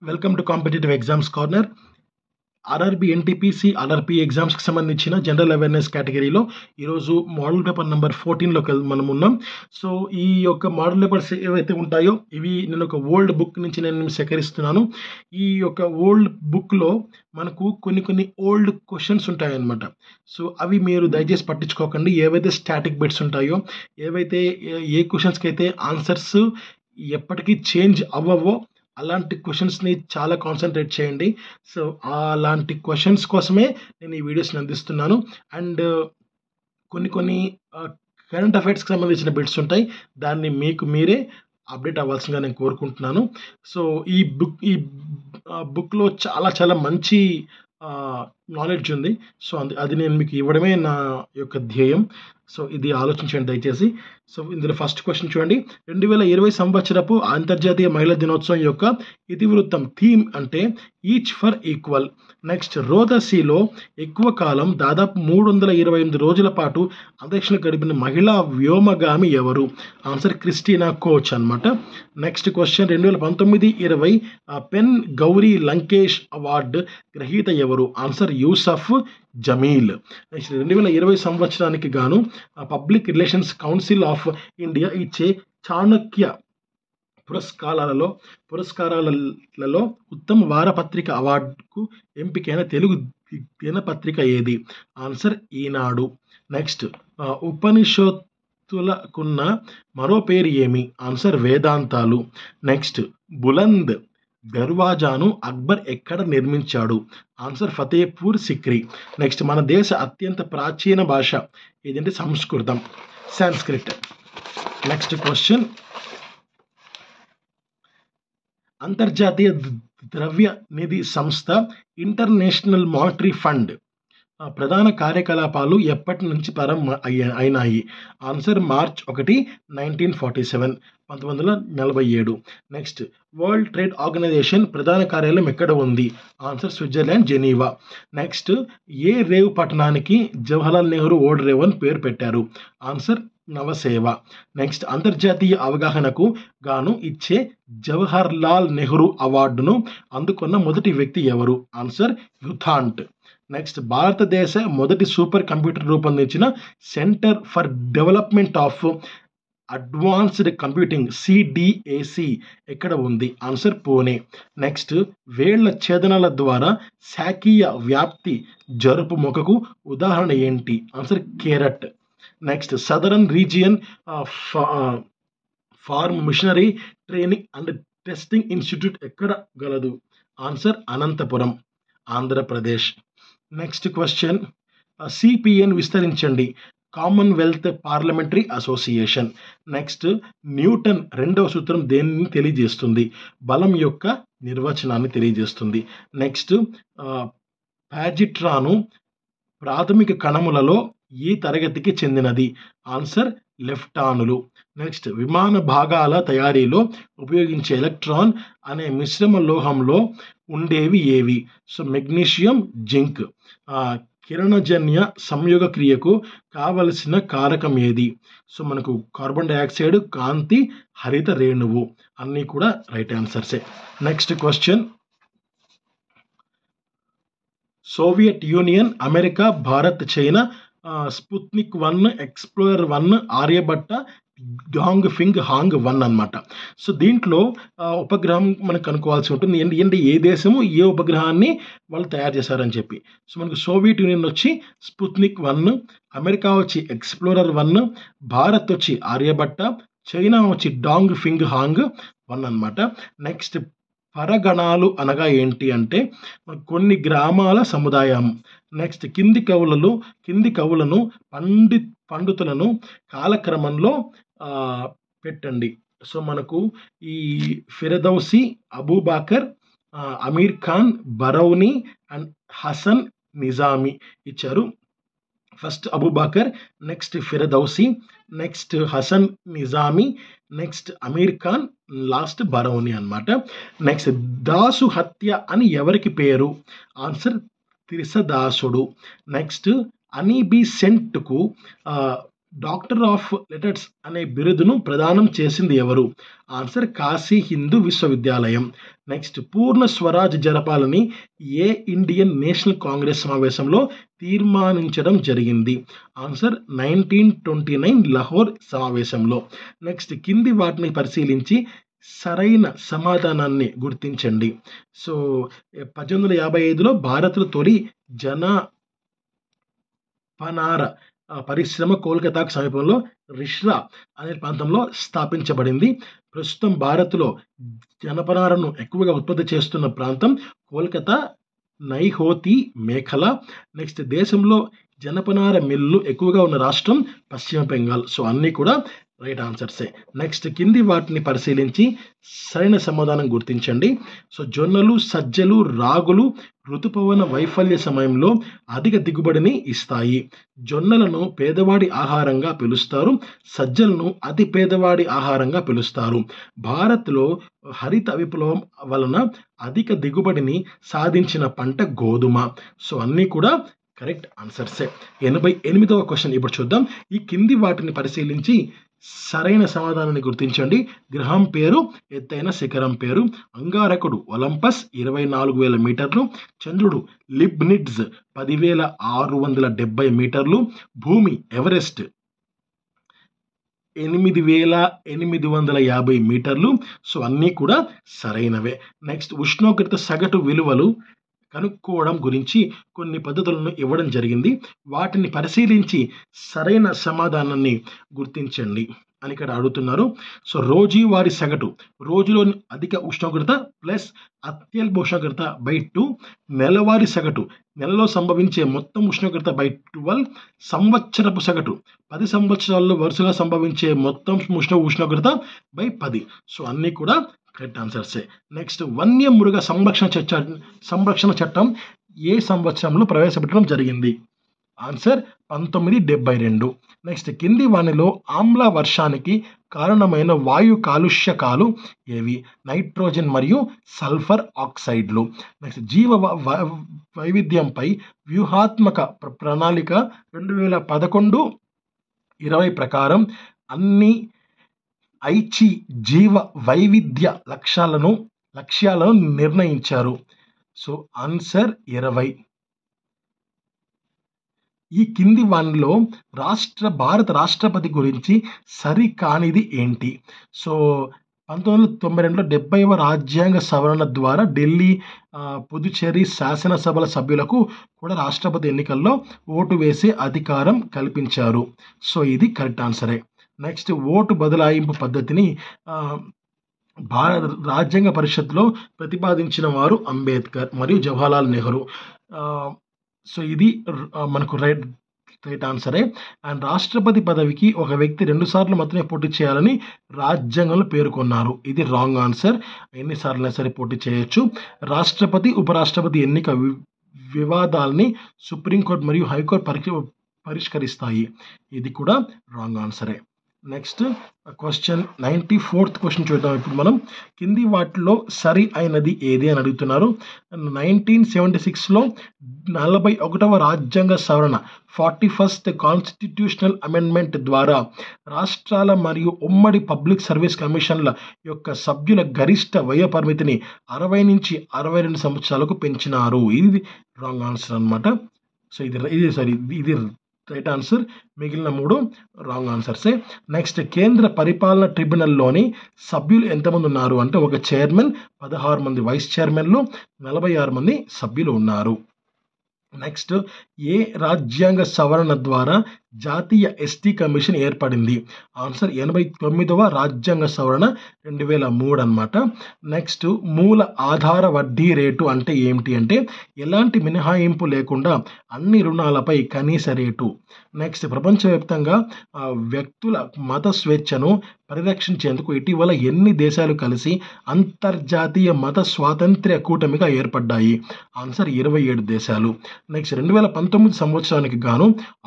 Welcome to competitive exams corner. RRB NTPC RRP ఎగ్జామ్స్కి సంబంధించిన general awareness కేటగిరీలో ఈరోజు మోడల్ పేపర్ నెంబర్ 14లోకి మనం ఉన్నాం. సో ఈ యొక్క మోడల్ పేపర్స్ ఏవైతే ఉంటాయో ఇవి నేను ఒక ఓల్డ్ బుక్ నుంచి నేను సేకరిస్తున్నాను. ఈ యొక్క ఓల్డ్ బుక్లో మనకు కొన్ని ఓల్డ్ క్వశ్చన్స్ ఉంటాయన్నమాట. సో అవి మీరు దయచేసి పట్టించుకోకండి. ఏవైతే స్టాటిక్ బిట్స్ ఉంటాయో, ఏవైతే ఏ క్వశ్చన్స్కి అయితే ఆన్సర్స్ ఎప్పటికీ చేంజ్ అవ్వవో అలాంటి క్వశ్చన్స్ని చాలా కాన్సన్ట్రేట్ చేయండి. సో అలాంటి క్వశ్చన్స్ కోసమే నేను ఈ వీడియోస్ని అందిస్తున్నాను. అండ్ కొన్ని కరెంట్ అఫైర్స్కి సంబంధించిన బిట్స్ ఉంటాయి, దాన్ని మీకు మీరే అప్డేట్ అవ్వాల్సిందిగా నేను కోరుకుంటున్నాను. సో ఈ బుక్లో చాలా మంచి నాలెడ్జ్ ఉంది. సో అది నేను మీకు ఇవ్వడమే నా యొక్క ధ్యేయం. సో ఇది ఆలోచించండి దయచేసి. సో ఇందులో ఫస్ట్ క్వశ్చన్ చూడండి. 2020 సంవత్సరపు అంతర్జాతీయ మహిళా దినోత్సవం యొక్క ఇతివృత్తం థీమ్ అంటే ఈచ్ ఫర్ ఈక్వల్. నెక్స్ట్, రోదసీలో ఎక్కువ కాలం దాదాపు 328 రోజుల పాటు అంతరిక్షంలో గడిపిన మహిళా వ్యోమగామి ఎవరు? ఆన్సర్ క్రిస్టినా కోచ్ అనమాట. Next question, 2019-20 pen Gauri Lankesh award గ్రహీత ఎవరు? ఆన్సర్ యూసఫ్ జమీల్. నెక్స్ట్, 2020 సంవత్సరానికి గాను public relations council of India ఇచ్చే చాణక్య పురస్కారాలలో ఉత్తమ వారపత్రిక అవార్డుకు ఎంపికైన తెలుగు దినపత్రిక ఏది? ఆన్సర్ ఈనాడు. నెక్స్ట్, ఉపనిషత్తులకున్న మరో పేరు ఏమి? ఆన్సర్ వేదాంతాలు. నెక్స్ట్, బులంద్ దర్వాజాను అక్బర్ ఎక్కడ నిర్మించాడు? ఆన్సర్ ఫతేపూర్ సిక్రీ. నెక్స్ట్, మన దేశ అత్యంత ప్రాచీన భాష ఏదంటే సంస్కృత్. నెక్స్ట్ క్వశ్చన్, అంతర్జాతీయ ద్రవ్య నిధి సంస్థ ఇంటర్నేషనల్ మానిటరీ ఫండ్ ప్రధాన కార్యకలాపాలు ఎప్పటి నుంచి ప్రారంభం అయినాయి? Answer March 1, 1947. Next, world trade organization ప్రధాన కార్యాలయం ఎక్కడ ఉంది? Answer Switzerland, Geneva. నెక్స్ట్, ఏ రేవు పట్టణానికి జవహర్లాల్ నెహ్రూ ఓల్డ్ రేవ్ అని పేరు పెట్టారు? ఆన్సర్ నవసేవ. నెక్స్ట్, అంతర్జాతీయ అవగాహనకు గాను ఇచ్చే జవహర్లాల్ నెహ్రూ అవార్డును అందుకున్న మొదటి వ్యక్తి ఎవరు? ఆన్సర్ యుథాంట్. నెక్స్ట్, భారతదేశ మొదటి సూపర్ కంప్యూటర్ రూపొందించిన centre for development of advanced computing CDAC ఎక్కడ ఉంది? ఆన్సర్ పూణే. నెక్స్ట్, వేళ్ల ఛేదనాల ద్వారా శాఖీయ వ్యాప్తి జరుపు మొక్కకు ఉదాహరణ ఏంటి? Answer carrot. Next, southern region farm machinery training and testing institute ఎక్కడ గలదు? Answer Anantapuram, Andhra Pradesh. Next question, CPN విస్తరించండి. Commonwealth parliamentary association. Next, Newton రెండవ సూత్రం దేనిని తెలియజేస్తుంది? బలం యొక్క నిర్వచనాన్ని తెలియజేస్తుంది. నెక్స్ట్, పాజిట్రాను ప్రాథమిక కణములలో ఈ తరగతికి చెందినది? ఆన్సర్ లెఫ్టానులు. నెక్స్ట్, విమాన భాగాల తయారీలో ఉపయోగించే ఎలక్ట్రాన్ అనే మిశ్రమ లోహంలో ఉండేవి ఏవి? So magnesium, zinc. కిరణజన్య సంయోగ క్రియకు కావలసిన కారకం ఏది? సో మనకు కార్బన్ డైఆక్సైడ్, కాంతి, హరిత రేణువు అన్నీ కూడా రైట్ ఆన్సర్సే. Next question, Soviet Union, America, Bharat, China Sputnik 1, Explorer 1, Aryabhata, Dong Fang Hong 1 అనమాట. సో దీంట్లో ఉపగ్రహం మనకు కనుక్కోవాల్సి ఉంటుంది. ఏంటి ఏ దేశము ఏ ఉపగ్రహాన్ని వాళ్ళు తయారు చేశారని చెప్పి. సో మనకు సోవియట్ యూనియన్ వచ్చి స్పుత్నిక్ 1, అమెరికా వచ్చి ఎక్స్ప్లోరర్ 1, భారత్ వచ్చి ఆర్యభట్ట, చైనా వచ్చి డాంగ్ ఫింగ్ హాంగ్ 1 అనమాట. నెక్స్ట్, పరగణాలు అనగా ఏంటి అంటే కొన్ని గ్రామాల సముదాయం. నెక్స్ట్, కింది కవులను పండితులను కాలక్రమంలో పెట్టండి. సో మనకు ఈ Firdausi, Abu Bakr, Amir Khan, Barani and Hasan Nizami ఇచ్చారు. First Abu Bakr, next Firdausi, next Hasan Nizami, next Amir Khan, last Barani అనమాట. నెక్స్ట్, దాసు హత్య అని ఎవరికి పేరు? ఆన్సర్ త్రిసదాసుడు. నెక్స్ట్, అనీబీ సెంట్కు డాక్టర్ ఆఫ్ లెటర్స్ అనే బిరుదును ప్రదానం చేసింది ఎవరు? ఆన్సర్ కాశీ హిందూ విశ్వవిద్యాలయం. నెక్స్ట్, పూర్ణ స్వరాజ్ జరపాలని ఏ ఇండియన్ నేషనల్ కాంగ్రెస్ సమావేశంలో తీర్మానించడం జరిగింది? ఆన్సర్ 1929 లాహోర్ సమావేశంలో. నెక్స్ట్, కింది వాటిని పరిశీలించి సరైన సమాధానాన్ని గుర్తించండి. సో 1855లో భారత్లో తొలి జనపనార పరిశ్రమ కోల్కతాకు సమీపంలో రిష్రా అనే ప్రాంతంలో స్థాపించబడింది. ప్రస్తుతం భారత్లో జనపనారను ఎక్కువగా ఉత్పత్తి చేస్తున్న ప్రాంతం కోల్కతా, నైహోతి మేఖల. నెక్స్ట్, దేశంలో జనపనార మిల్లు ఎక్కువగా ఉన్న రాష్ట్రం పశ్చిమ బెంగాల్. సో అన్నీ కూడా రైట్ ఆన్సర్సే. నెక్స్ట్, కింది వాటిని పరిశీలించి సరైన సమాధానం గుర్తించండి. సో జొన్నలు, సజ్జలు, రాగులు ఋతుపవన వైఫల్య సమయంలో అధిక దిగుబడిని ఇస్తాయి. జొన్నలను పేదవాడి ఆహారంగా పిలుస్తారు, సజ్జలను అతి పేదవాడి ఆహారంగా పిలుస్తారు. భారత్లో హరిత విప్లవం వలన అధిక దిగుబడిని సాధించిన పంట గోధుమ. సో అన్నీ కూడా కరెక్ట్ ఆన్సర్సే. 88వ క్వశ్చన్ ఇప్పుడు చూద్దాం. ఈ కింది వాటిని పరిశీలించి సరైన సమాధానాన్ని గుర్తించండి. గ్రహం పేరు, ఎత్తైన శిఖరం పేరు. అంగారకుడు ఒలంపస్ 24,000 మీటర్లు. చంద్రుడు లిబ్నిట్జ్ 10,670 మీటర్లు. భూమి ఎవరెస్ట్ 8,850 మీటర్లు. సో అన్నీ కూడా సరైనవే. నెక్స్ట్, ఉష్ణోగ్రత సగటు విలువలు కనుక్కోవడం గురించి కొన్ని పద్ధతులను ఇవ్వడం జరిగింది. వాటిని పరిశీలించి సరైన సమాధానాన్ని గుర్తించండి అని ఇక్కడ అడుగుతున్నారు. సో రోజువారీ సగటు, రోజులోని అధిక ఉష్ణోగ్రత ప్లస్ అత్యల్ప ఉష్ణోగ్రత బై 2. నెలవారీ సగటు, నెలలో సంభవించే మొత్తం ఉష్ణోగ్రత బై 12. సంవత్సరపు సగటు, 10 సంవత్సరాల్లో వరుసగా సంభవించే మొత్తం ఉష్ణోగ్రత బై 10. సో అన్నీ కూడా కరెక్ట్ ఆన్సర్సే. నెక్స్ట్, వన్యమృగ సంరక్షణ చట్టం ఏ సంవత్సరంలో ప్రవేశపెట్టడం జరిగింది? ఆన్సర్ 1972. నెక్స్ట్, కింది వానిలో ఆమ్ల వర్షానికి కారణమైన వాయు కాలుష్యకాలు ఏవి? నైట్రోజన్ మరియు సల్ఫర్ ఆక్సైడ్లు. నెక్స్ట్, జీవ వైవిధ్యంపై వ్యూహాత్మక ప్రణాళిక 2011-20 ప్రకారం అన్ని ఐచి జీవ వైవిధ్య లక్ష్యాలను నిర్ణయించారు. So answer 20. ఈ కింది వానిలో భారత రాష్ట్రపతి గురించి సరికానిది ఏంటి? సో 1992లో 70వ రాజ్యాంగ సవరణ ద్వారా ఢిల్లీ, పుదుచ్చేరి శాసనసభల సభ్యులకు కూడా రాష్ట్రపతి ఎన్నికల్లో ఓటు వేసే అధికారం కల్పించారు. సో ఇది కరెక్ట్ ఆన్సరే. నెక్స్ట్, ఓటు బదలాయింపు పద్ధతిని భారత రాజ్యాంగ పరిషత్లో ప్రతిపాదించిన వారు అంబేద్కర్ మరియు జవహర్లాల్ నెహ్రూ. సో ఇది మనకు రైట్ ఆన్సరే. అండ్ రాష్ట్రపతి పదవికి ఒక వ్యక్తి 2 సార్లు మాత్రమే పోటీ చేయాలని రాజ్యాంగంలో పేర్కొన్నారు. ఇది రాంగ్ ఆన్సర్. ఎన్నిసార్లు సరే పోటీ చేయొచ్చు. రాష్ట్రపతి, ఉపరాష్ట్రపతి ఎన్నిక వివాదాలని సుప్రీంకోర్టు మరియు హైకోర్టు పరిష్కరిస్తాయి. ఇది కూడా రాంగ్ ఆన్సరే. నెక్స్ట్ క్వశ్చన్ 94th క్వశ్చన్ చూద్దాం. ఇప్పుడు మనం కింది వాటిలో సరి అయినది ఏది అని అడుగుతున్నారు. 1976లో 41వ రాజ్యాంగ సవరణ 41st కాన్స్టిట్యూషనల్ అమెండ్మెంట్ ద్వారా రాష్ట్రాల మరియు ఉమ్మడి పబ్లిక్ సర్వీస్ కమిషన్ల యొక్క సభ్యుల గరిష్ట వయ పరిమితిని 60 నుంచి 62 సంవత్సరాలకు పెంచినారు. ఇది రాంగ్ ఆన్సర్ అనమాట. సో ఇది రైట్ ఆన్సర్. మిగిలిన 3 రాంగ్ ఆన్సర్సే. నెక్స్ట్, కేంద్ర పరిపాలన ట్రిబ్యునల్లోని సభ్యులు ఎంతమంది ఉన్నారు అంటే ఒక చైర్మన్, 16 మంది వైస్ చైర్మన్లు, 46 మంది సభ్యులు ఉన్నారు. నెక్స్ట్, ఏ రాజ్యాంగ సవరణ ద్వారా జాతీయ ఎస్టీ కమిషన్ ఏర్పడింది? ఆన్సర్ 89వ రాజ్యాంగ సవరణ 2003 అనమాట. నెక్స్ట్, మూల ఆధార వడ్డీ రేటు అంటే ఏమిటి అంటే ఎలాంటి మినహాయింపు లేకుండా అన్ని రుణాలపై కనీస రేటు. నెక్స్ట్, ప్రపంచవ్యాప్తంగా వ్యక్తుల మత స్వేచ్ఛను పరిరక్షించేందుకు ఇటీవల ఎన్ని దేశాలు కలిసి అంతర్జాతీయ మత స్వాతంత్ర్య కూటమిగా ఏర్పడ్డాయి? ఆన్సర్ 27 దేశాలు. నెక్స్ట్, 2019 సంవత్సరానికి గాను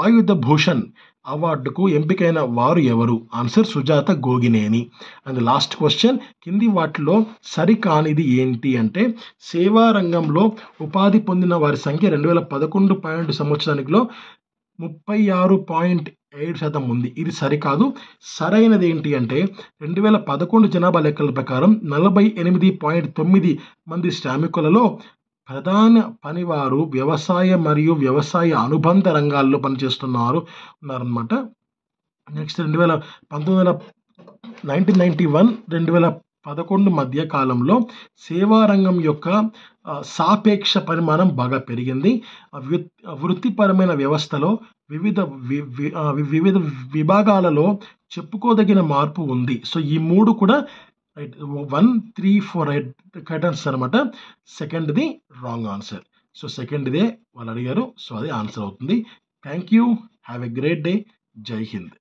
ఆయుధ భూషణ్ అవార్డుకు ఎంపికైన వారు ఎవరు? Answer Sujatha Gogineni. And last question, కింది వాటిలో సరికానిది ఏంటి అంటే సేవా రంగంలో ఉపాధి పొందిన వారి సంఖ్య 2011-12 సంవత్సరానికిలో 36.8 7% ఉంది. ఇది సరికాదు. సరైనది ఏంటి అంటే 2011 జనాభా లెక్కల ప్రకారం 48.9 మంది శ్రామికులలో ప్రధాన పనివారు వ్యవసాయ మరియు వ్యవసాయ అనుబంధ రంగాల్లో ఉన్నారనమాట. నెక్స్ట్ 1991 మధ్య కాలంలో సేవా రంగం యొక్క సాపేక్ష పరిమాణం బాగా పెరిగింది. వృత్తిపరమైన వ్యవస్థలో వివిధ విభాగాలలో చెప్పుకోదగిన మార్పు ఉంది. సో ఈ 3 కూడా రైట్. 1, 3, 4 రైట్ ఆన్సర్ అనమాట. సెకండ్ది రాంగ్ ఆన్సర్. సో సెకండ్దే వాళ్ళు అడిగారు. సో అది ఆన్సర్ అవుతుంది. Thank you. Have a great day. జై హింద్.